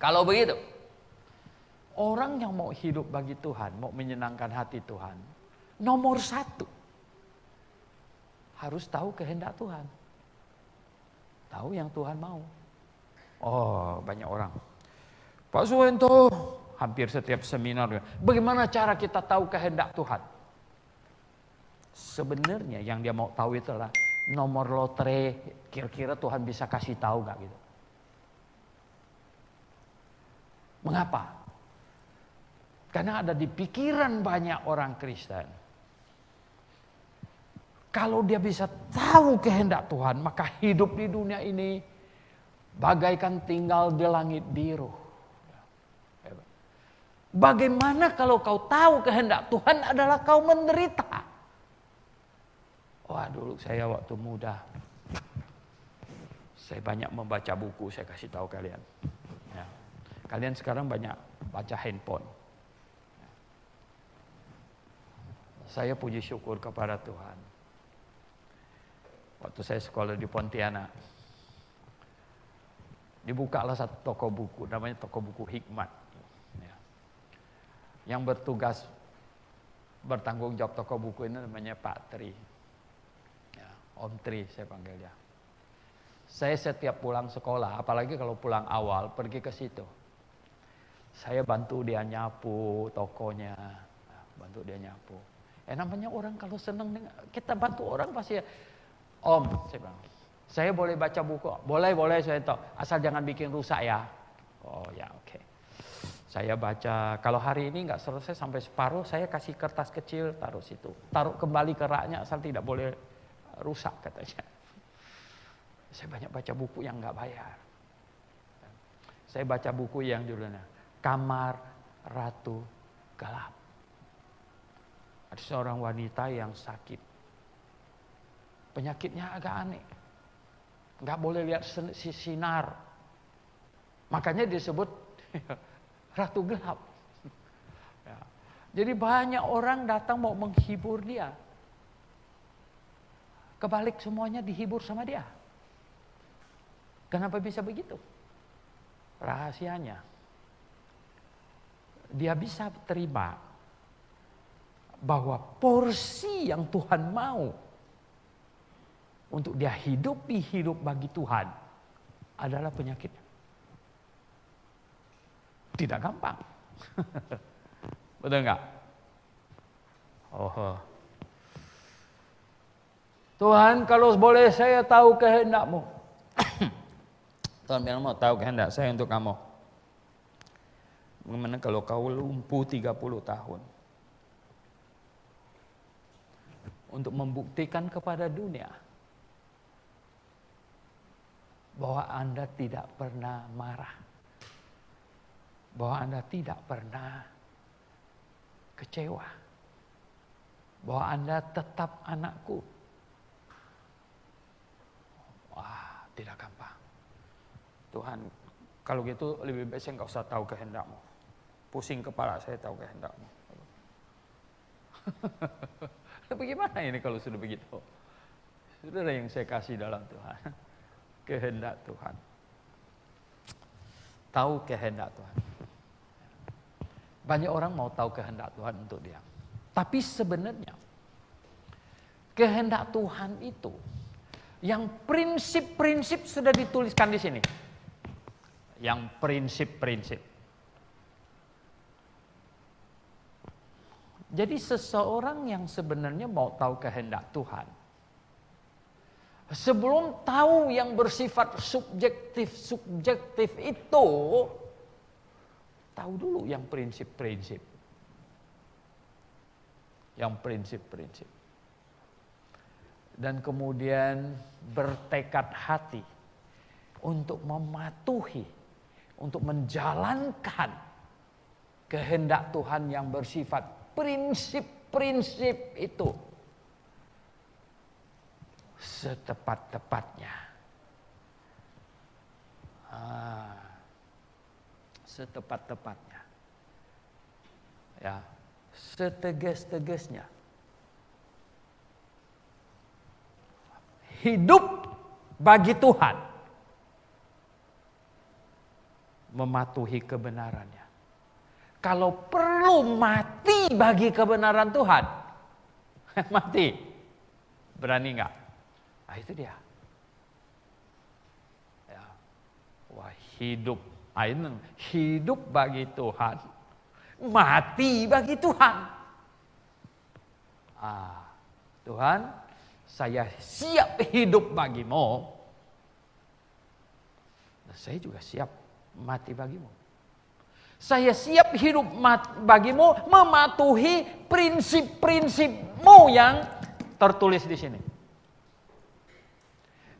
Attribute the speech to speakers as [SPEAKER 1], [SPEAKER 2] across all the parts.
[SPEAKER 1] Kalau begitu, orang yang mau hidup bagi Tuhan, mau menyenangkan hati Tuhan, nomor satu, harus tahu kehendak Tuhan. Tahu yang Tuhan mau. Oh, banyak orang. Pak Suwento, hampir setiap seminar, bagaimana cara kita tahu kehendak Tuhan? Sebenarnya yang dia mau tahu itu adalah nomor lotre, kira-kira Tuhan bisa kasih tahu gak gitu. Mengapa? Karena ada di pikiran banyak orang Kristen. Kalau dia bisa tahu kehendak Tuhan, maka hidup di dunia ini bagaikan tinggal di langit biru. Bagaimana kalau kau tahu kehendak Tuhan adalah kau menderita? Wah, dulu saya waktu muda, saya banyak membaca buku, saya kasih tahu kalian. Ya. Kalian sekarang banyak baca handphone. Saya puji syukur kepada Tuhan. Waktu saya sekolah di Pontianak, dibukalah satu toko buku, namanya toko buku Hikmat. Ya. Yang bertugas bertanggung jawab toko buku ini namanya Pak Tri. Ya, Om Tri saya panggil dia. Saya setiap pulang sekolah, apalagi kalau pulang awal, pergi ke situ. Saya bantu dia nyapu tokonya, bantu dia nyapu. Namanya orang kalau senang, kita bantu orang pasti ya. Om, saya bilang, saya boleh baca buku? Boleh, saya tahu. Asal jangan bikin rusak ya. Oh ya, oke. Saya baca, kalau hari ini nggak selesai sampai separuh, saya kasih kertas kecil, taruh situ. Taruh kembali ke raknya, asal tidak boleh rusak katanya. Saya banyak baca buku yang nggak bayar. Saya baca buku yang judulnya Kamar Ratu Gelap. Ada seorang wanita yang sakit. Penyakitnya agak aneh. Nggak boleh lihat sinar. Makanya disebut Ratu Gelap. Ya. Jadi banyak orang datang mau menghibur dia. Kebalik semuanya dihibur sama dia. Kenapa bisa begitu? Rahasianya. Dia bisa terima bahwa porsi yang Tuhan mau untuk dia hidup bagi Tuhan adalah penyakit. Tidak gampang. Betul enggak? Oh. Tuhan, kalau boleh saya tahu kehendak-Mu. Tuhan bilang mau tahu kehendak saya untuk kamu. Bagaimana kalau kau lumpuh 30 tahun? Untuk membuktikan kepada dunia bahwa Anda tidak pernah marah, bahwa Anda tidak pernah kecewa, bahwa Anda tetap anakku. Wah, tidak gampang. Tuhan, kalau gitu lebih baik saya nggak usah tahu kehendak-Mu. Pusing kepala saya tahu kehendak-Mu. Bagaimana ini kalau sudah begitu? Sudah yang saya kasih dalam Tuhan. Kehendak Tuhan. Tahu kehendak Tuhan. Banyak orang mau tahu kehendak Tuhan untuk dia. Tapi sebenarnya kehendak Tuhan itu yang prinsip-prinsip sudah dituliskan di sini. Yang prinsip-prinsip. Jadi seseorang yang sebenarnya mau tahu kehendak Tuhan, sebelum tahu yang bersifat subjektif itu, tahu dulu yang prinsip-prinsip. Yang prinsip-prinsip. Dan kemudian bertekad hati untuk mematuhi, untuk menjalankan kehendak Tuhan yang bersifat prinsip-prinsip itu setepat-tepatnya. Setepat-tepatnya. Ya, setegas-tegasnya. Hidup bagi Tuhan mematuhi kebenarannya. Kalau perlu mati bagi kebenaran Tuhan, mati. Berani nggak? Nah, itu dia. Ya. Wah, hidup bagi Tuhan, mati bagi Tuhan. Tuhan, saya siap hidup bagimu. Saya juga siap mati bagimu. Saya siap hidup bagimu, mematuhi prinsip-prinsipmu yang tertulis di sini.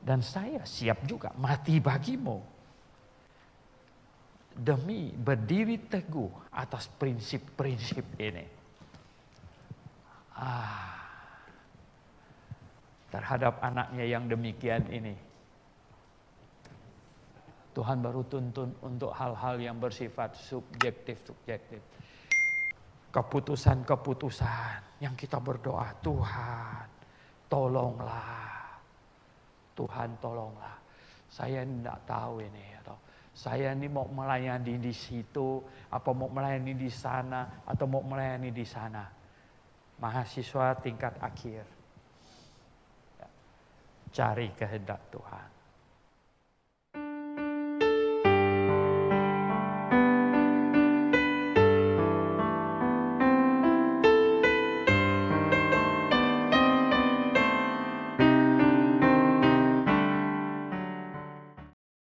[SPEAKER 1] Dan saya siap juga mati bagimu. Demi berdiri teguh atas prinsip-prinsip ini. Terhadap anaknya yang demikian ini, Tuhan baru tuntun untuk hal-hal yang bersifat subjektif. Keputusan-keputusan yang kita berdoa, Tuhan tolonglah. Tuhan tolonglah. Saya tidak tahu ini. Atau saya ini mau melayani di situ, apa mau melayani di sana, atau mau melayani di sana. Mahasiswa tingkat akhir. Cari kehendak Tuhan.